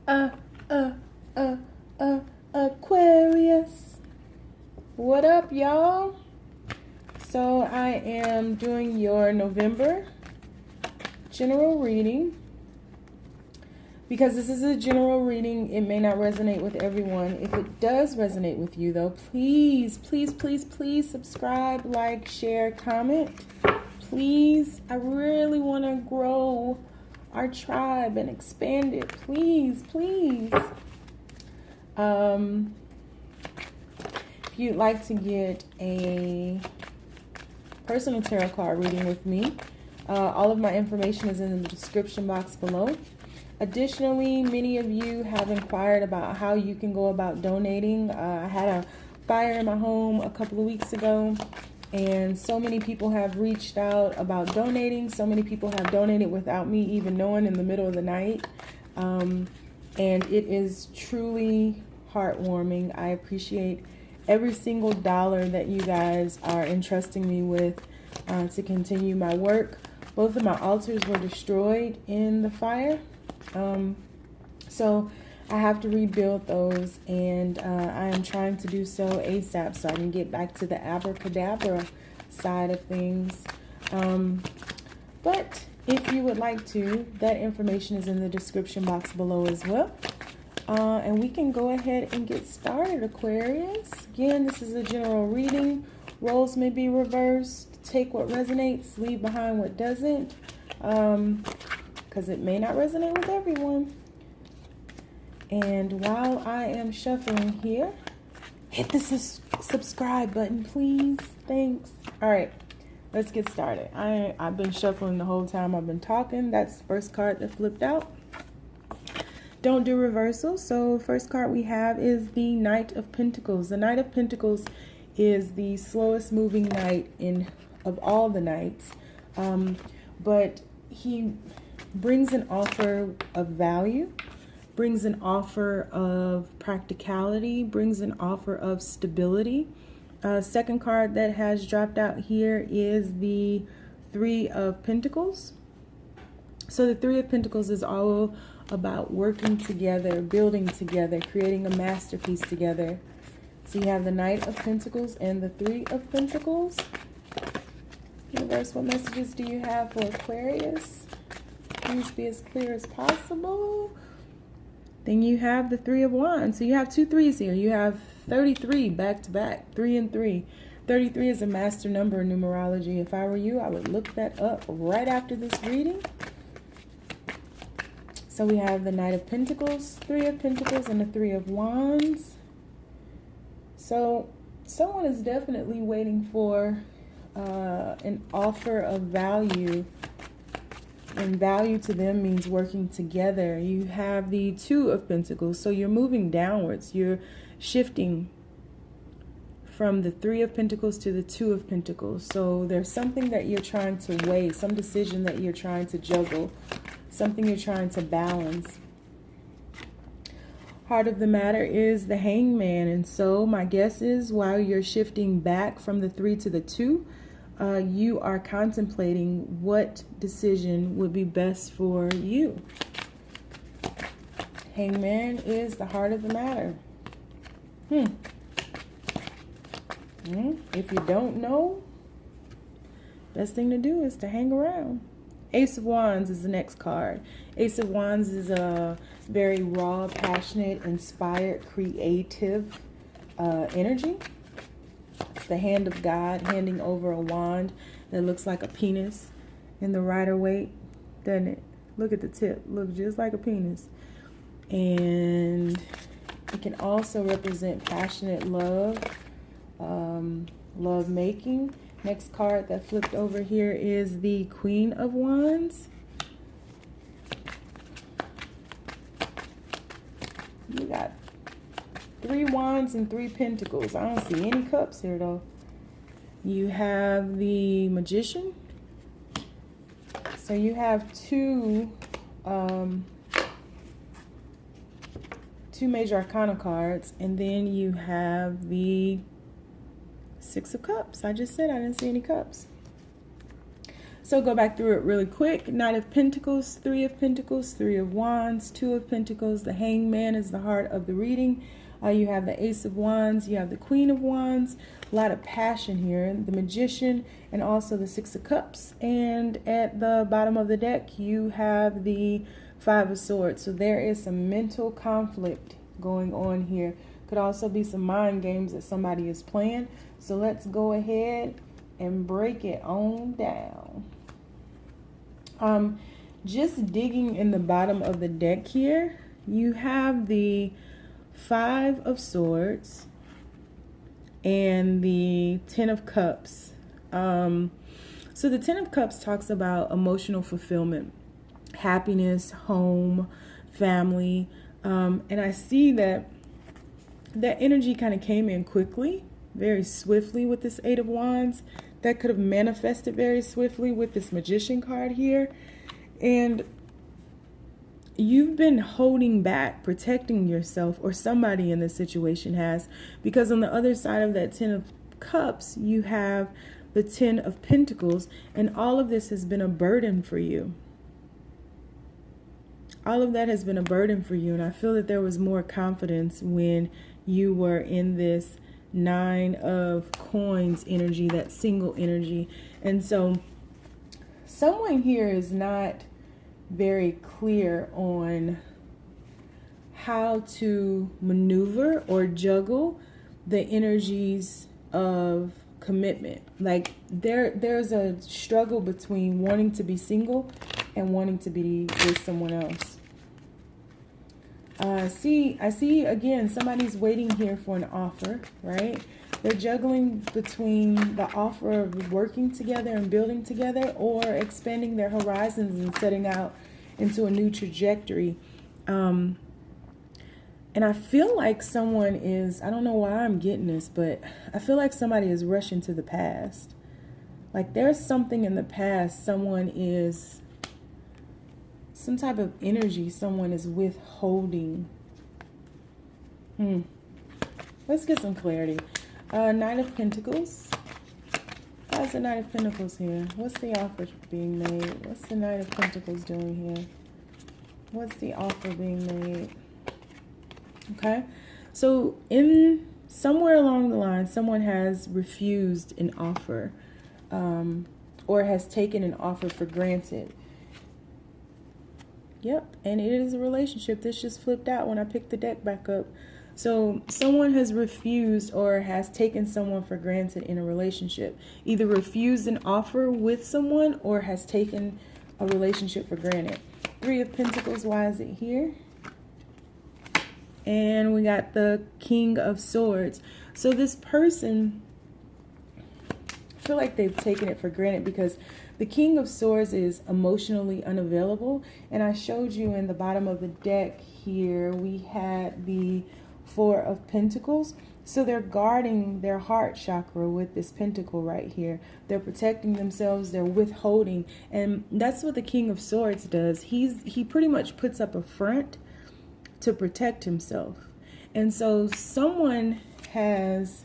uh, uh, uh, Aquarius. What up, y'all? So I am doing your November general reading. Because this is a general reading, it may not resonate with everyone. If it does resonate with you, though, please, please, please, please subscribe, like, share, comment. Please, I really want to grow our tribe and expand it. Please, please. If you'd like to get a personal tarot card reading with me, all of my information is in the description box below. Additionally, many of you have inquired about how you can go about donating. I had a fire in my home a couple of weeks ago, and so many people have reached out about donating. So many people have donated without me even knowing, in the middle of the night. And it is truly heartwarming. I appreciate every single dollar that you guys are entrusting me with to continue my work. Both of my altars were destroyed in the fire. So I have to rebuild those, and I am trying to do so ASAP so I can get back to the abracadabra side of things. But if you would like to, that information is in the description box below as well. And we can go ahead and get started, Aquarius. Again, this is a general reading. Roles may be reversed. Take what resonates, leave behind what doesn't. Because it may not resonate with everyone. And while I am shuffling here, hit the subscribe button, please. Thanks. All right, let's get started. I've been shuffling the whole time I've been talking. That's the first card that flipped out. Don't do reversals. So first card we have is the Knight of Pentacles. The Knight of Pentacles is the slowest moving knight of all the knights. But he brings an offer of value, brings an offer of practicality, brings an offer of stability. Second card that has dropped out here is the Three of Pentacles. So the Three of Pentacles is all about working together, building together, creating a masterpiece together. So you have the Knight of Pentacles and the Three of Pentacles. Universe, what messages do you have for Aquarius? Please be as clear as possible. Then you have the Three of Wands. So you have two threes here. You have 33 back to back, 3 and 3. 33 is a master number in numerology. If I were you, I would look that up right after this reading. So we have the Knight of Pentacles, Three of Pentacles, and the Three of Wands. So someone is definitely waiting for an offer of value. And value to them means working together. You have the Two of Pentacles. So you're moving downwards. You're shifting from the Three of Pentacles to the Two of Pentacles. So there's something that you're trying to weigh, some decision that you're trying to juggle, something you're trying to balance. Heart of the matter is the Hangman. And so my guess is while you're shifting back from the 3 to the 2, you are contemplating what decision would be best for you. Hangman is the heart of the matter. If you don't know, best thing to do is to hang around. Ace of Wands is the next card. Ace of Wands is a very raw, passionate, inspired, creative energy. It's the hand of God handing over a wand that looks like a penis in the Rider-Waite, doesn't it? Look at the tip. Looks just like a penis. And it can also represent passionate love, love making. Next card that flipped over here is the Queen of Wands. You got 3 wands and 3 pentacles. I don't see any cups here though. You have the Magician. So you have two major arcana cards, and then you have the Six of Cups. I just said I didn't see any cups. So go back through it really quick. Knight of Pentacles, Three of Pentacles, Three of Wands, Two of Pentacles. The Hangman is the heart of the reading. You have the Ace of Wands, you have the Queen of Wands. A lot of passion here. The Magician, and also the Six of Cups. And at the bottom of the deck, you have the Five of Swords. So there is some mental conflict going on here. Could also be some mind games that somebody is playing. So let's go ahead and break it on down. Just digging in the bottom of the deck here, you have the Five of Swords and the Ten of Cups. So the Ten of Cups talks about emotional fulfillment, happiness, home, family. And I see that energy kind of came in quickly, very swiftly with this Eight of Wands. That could have manifested very swiftly with this Magician card here. And you've been holding back, protecting yourself, or somebody in this situation has, because on the other side of that Ten of Cups, you have the Ten of Pentacles, and all of this has been a burden for you. All of that has been a burden for you, and I feel that there was more confidence when you were in this Nine of Coins energy, that single energy. And so someone here is not very clear on how to maneuver or juggle the energies of commitment. Like there's a struggle between wanting to be single and wanting to be with someone else. I see again, somebody's waiting here for an offer, right? They're juggling between the offer of working together and building together, or expanding their horizons and setting out into a new trajectory. And I feel like someone is, I don't know why I'm getting this, but I feel like somebody is rushing to the past. Like there's something in the past, someone is, some type of energy someone is withholding. Let's get some clarity. Knight of Pentacles. Why is the Knight of Pentacles here? What's the offer being made? What's the Knight of Pentacles doing here? What's the offer being made? Okay. So in somewhere along the line, someone has refused an offer, or has taken an offer for granted. Yep, and it is a relationship. This just flipped out when I picked the deck back up. So someone has refused or has taken someone for granted in a relationship. Either refused an offer with someone or has taken a relationship for granted. Three of Pentacles, why is it here? And we got the King of Swords. So this person, I feel like they've taken it for granted, because the King of Swords is emotionally unavailable. And I showed you in the bottom of the deck here, we had the Four of Pentacles. So they're guarding their heart chakra with this pentacle right here. They're protecting themselves. They're withholding. And that's what the King of Swords does. He pretty much puts up a front to protect himself. And so someone has...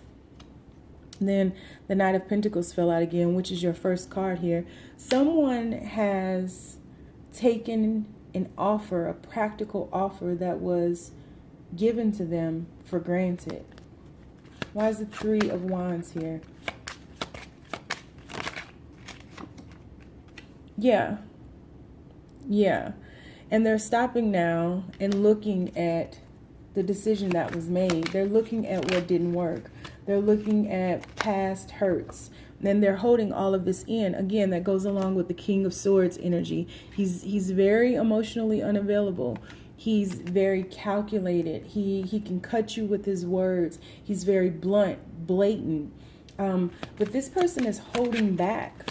Then the Knight of Pentacles fell out again, which is your first card here. Someone has taken an offer, a practical offer that was given to them for granted. Why is the Three of Wands here? Yeah. And they're stopping now and looking at the decision that was made. They're looking at what didn't work. They're looking at past hurts. And they're holding all of this in. Again, that goes along with the King of Swords energy. He's very emotionally unavailable. He's very calculated. He can cut you with his words. He's very blunt, blatant. But this person is holding back.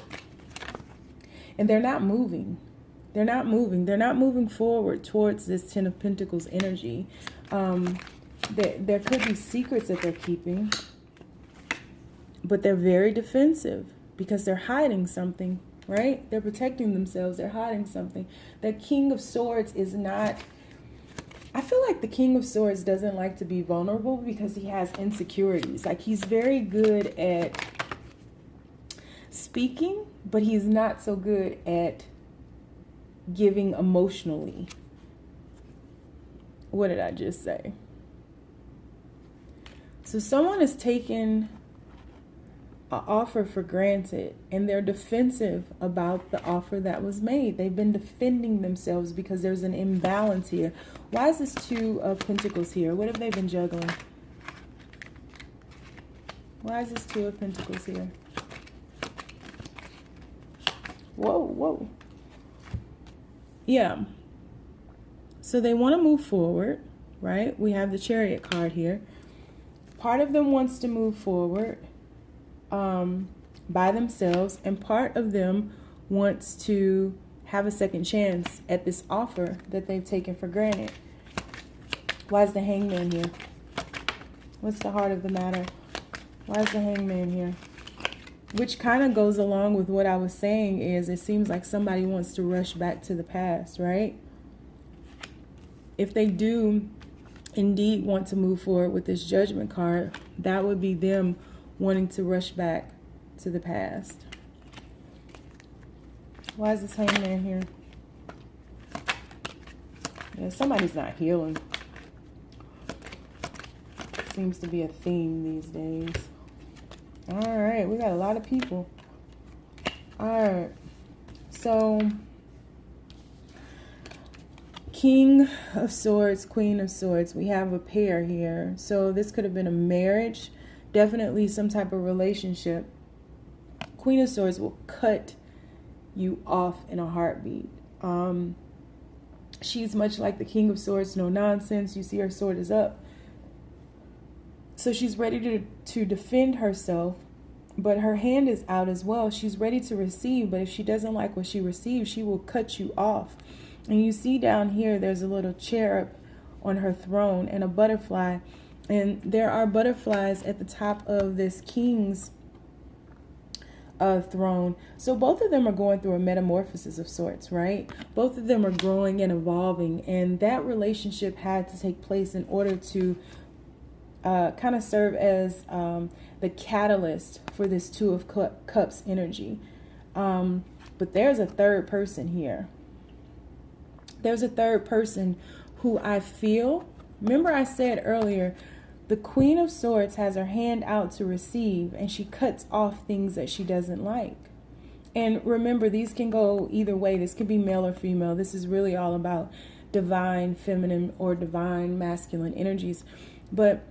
And they're not moving. They're not moving. They're not moving forward towards this Ten of Pentacles energy. There could be secrets that they're keeping. But they're very defensive because they're hiding something, right? They're protecting themselves. They're hiding something. The King of Swords is not... I feel like the King of Swords doesn't like to be vulnerable because he has insecurities. Like, he's very good at speaking, but he's not so good at giving emotionally. What did I just say? So someone is taking an offer for granted, and they're defensive about the offer that was made. They've been defending themselves because there's an imbalance here. Why is this Two of Pentacles here? What have they been juggling? Why is this Two of Pentacles here? Whoa, whoa. Yeah. So they want to move forward, right? We have the Chariot card here. Part of them wants to move forward by themselves, and part of them wants to have a second chance at this offer that they've taken for granted. Why is the Hangman here? What's the heart of the matter? Why is the Hangman here? Which kind of goes along with what I was saying, is it seems like somebody wants to rush back to the past, right? If they do indeed want to move forward with this Judgment card, that would be them wanting to rush back to the past. Why is this Hangman here? Yeah, somebody's not healing. Seems to be a theme these days. All right, we got a lot of people. All right, so King of Swords, Queen of Swords. We have a pair here. So this could have been a marriage, definitely some type of relationship. Queen of Swords will cut you off in a heartbeat. She's much like the King of Swords, no nonsense. You see her sword is up. So she's ready to defend herself, but her hand is out as well. She's ready to receive, but if she doesn't like what she receives, she will cut you off. And you see down here, there's a little cherub on her throne and a butterfly. And there are butterflies at the top of this king's throne. So both of them are going through a metamorphosis of sorts, right? Both of them are growing and evolving. And that relationship had to take place in order to kind of serve as the catalyst for this Two of Cups energy. But there's a third person here. There's a third person who I feel, remember I said earlier, the Queen of Swords has her hand out to receive, and she cuts off things that she doesn't like. And remember, these can go either way. This could be male or female. This is really all about divine feminine or divine masculine energies. But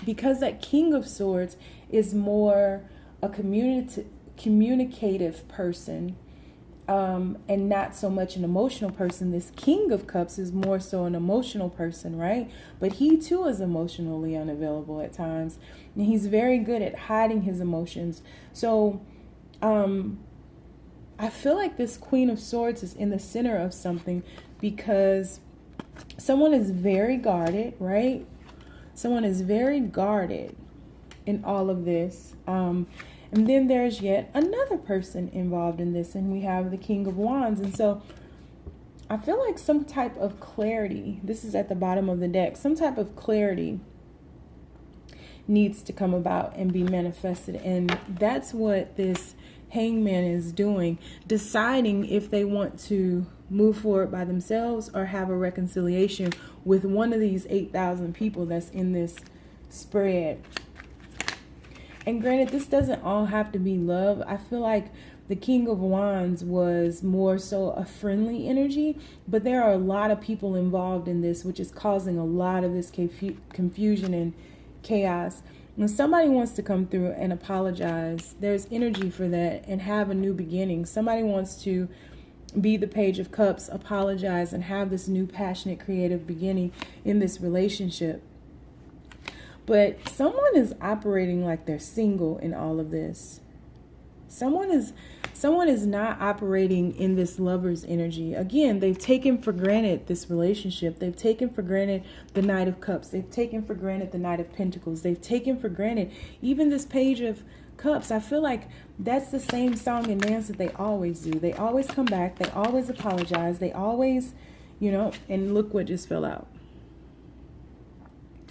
because that King of Swords is more a communicative person, and not so much an emotional person, this King of Cups is more so an emotional person, right? But he too is emotionally unavailable at times, and he's very good at hiding his emotions. So I feel like this Queen of Swords is in the center of something, because someone is very guarded, right? Someone is very guarded in all of this. And then there's yet another person involved in this, and we have the King of Wands. And so I feel like some type of clarity, this is at the bottom of the deck, some type of clarity needs to come about and be manifested. And that's what this Hangman is doing, deciding if they want to move forward by themselves or have a reconciliation with one of these 8,000 people that's in this spread. And granted, this doesn't all have to be love. I feel like the King of Wands was more so a friendly energy, but there are a lot of people involved in this, which is causing a lot of this confusion and chaos. When somebody wants to come through and apologize, there's energy for that, and have a new beginning. Somebody wants to be the Page of Cups, apologize, and have this new passionate creative beginning in this relationship. But someone is operating like they're single in all of this. Someone is not operating in this lover's energy. Again, they've taken for granted this relationship. They've taken for granted the Knight of Cups. They've taken for granted the Knight of Pentacles. They've taken for granted even this Page of Cups. I feel like that's the same song and dance that they always do. They always come back. They always apologize. They always, and look what just fell out.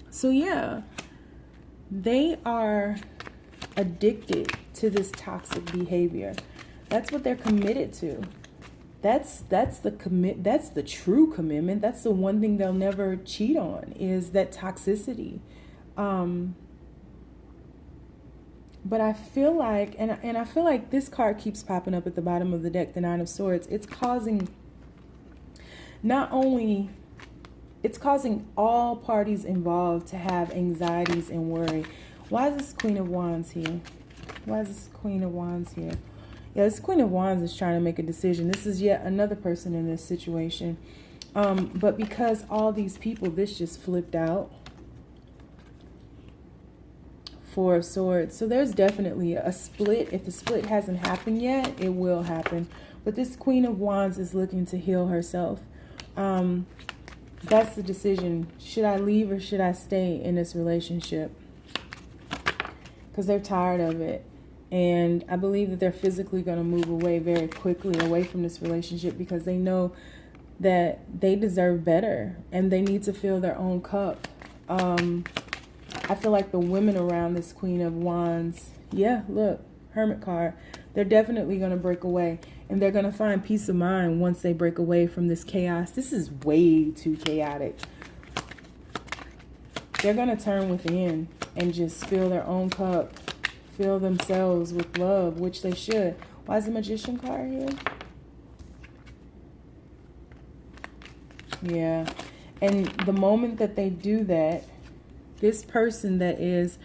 So yeah, they are addicted to this toxic behavior. That's what they're committed to. That's the true commitment. That's the one thing they'll never cheat on, is that toxicity. But I feel like, and I feel like this card keeps popping up at the bottom of the deck, the Nine of Swords. It's causing all parties involved to have anxieties and worry. Why is this Queen of Wands here? Why is this Queen of Wands here? Yeah, this Queen of Wands is trying to make a decision. This is yet another person in this situation. But because all these people, this just flipped out. Four of Swords. So there's definitely a split. If the split hasn't happened yet, it will happen. But this Queen of Wands is looking to heal herself. That's the decision. Should I leave or should I stay in this relationship? Because they're tired of it. And I believe that they're physically going to move away very quickly, away from this relationship, because they know that they deserve better and they need to fill their own cup. I feel like the women around this Queen of Wands, yeah, look, Hermit card, they're definitely going to break away. And they're going to find peace of mind once they break away from this chaos. This is way too chaotic. They're going to turn within and just fill their own cup. Fill themselves with love, which they should. Why is the Magician card here? Yeah. And the moment that they do that, this person that is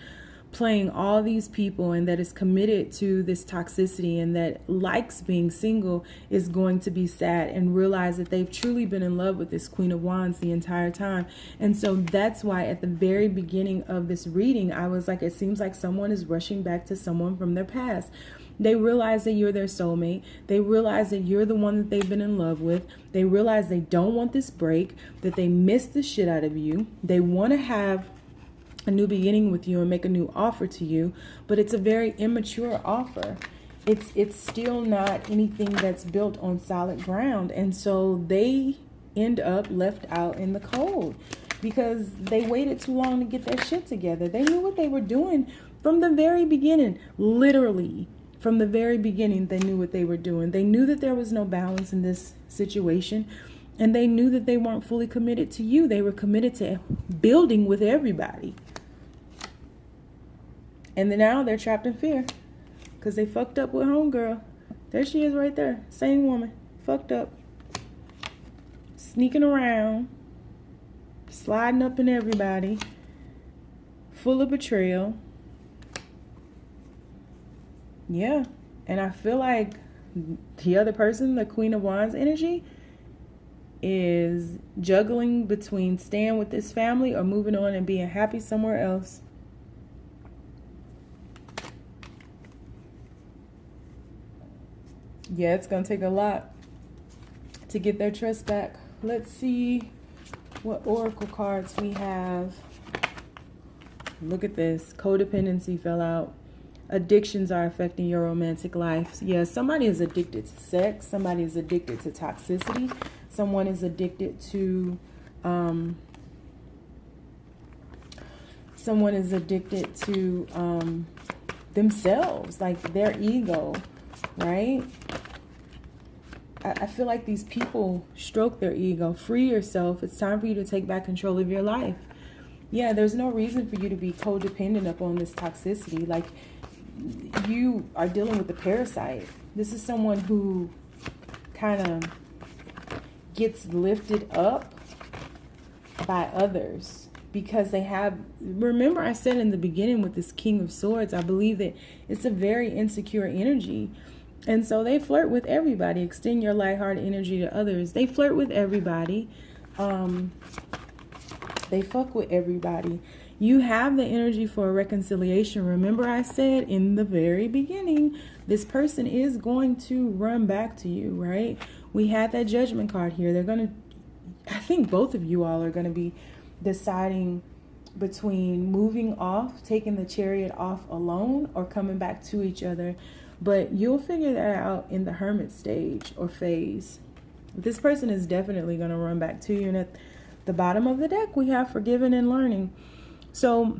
playing all these people and that is committed to this toxicity and that likes being single is going to be sad and realize that they've truly been in love with this Queen of Wands the entire time. And so that's why at the very beginning of this reading, I was like, it seems like someone is rushing back to someone from their past. They realize that you're their soulmate. They realize that you're the one that they've been in love with. They realize they don't want this break, that they miss the shit out of you. They want to have a new beginning with you and make a new offer to you, but it's a very immature offer. It's still not anything that's built on solid ground, and so they end up left out in the cold because they waited too long to get their shit together. They knew what they were doing from the very beginning. Literally from the very beginning, they knew what they were doing. They knew that there was no balance in this situation, and they knew that they weren't fully committed to you. They were committed to building with everybody. And then now they're trapped in fear because they fucked up with homegirl. There she is right there. Same woman. Fucked up. Sneaking around. Sliding up in everybody. Full of betrayal. Yeah. And I feel like the other person, the Queen of Wands energy, is juggling between staying with this family or moving on and being happy somewhere else. Yeah, it's going to take a lot to get their trust back. Let's see what oracle cards we have. Look at this. Codependency fell out. Addictions are affecting your romantic life. Yeah, somebody is addicted to sex. Somebody is addicted to toxicity. Someone is addicted to themselves, like their ego, right? I feel like these people stroke their ego. Free yourself. It's time for you to take back control of your life. Yeah, there's no reason for you to be codependent upon this toxicity. Like, you are dealing with a parasite. This is someone who kind of gets lifted up by others because they have, remember I said in the beginning with this King of Swords, I believe that it's a very insecure energy. And so they flirt with everybody. Extend your lighthearted energy to others. They flirt with everybody. They fuck with everybody. You have the energy for a reconciliation. Remember I said in the very beginning, this person is going to run back to you, right? We had that Judgment card here. They're going to, I think both of you all are going to be deciding between moving off, taking the Chariot off alone, or coming back to each other. But you'll figure that out in the Hermit stage or phase. This person is definitely going to run back to you. And at the bottom of the deck, we have forgiving and learning. So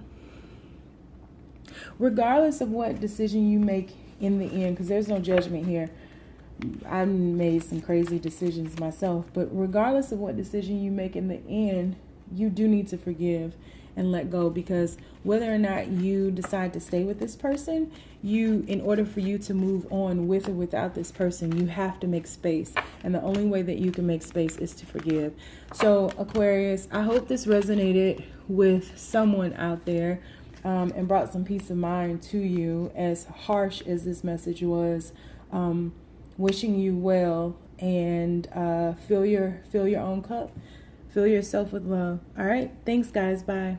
regardless of what decision you make in the end, because there's no judgment here. I made some crazy decisions myself, but regardless of what decision you make in the end, you do need to forgive and let go, because whether or not you decide to stay with this person, in order for you to move on with or without this person, you have to make space. And the only way that you can make space is to forgive. So Aquarius, I hope this resonated with someone out there and brought some peace of mind to you, as harsh as this message was. Wishing you well, and fill your own cup. Fill yourself with love. All right. Thanks, guys. Bye.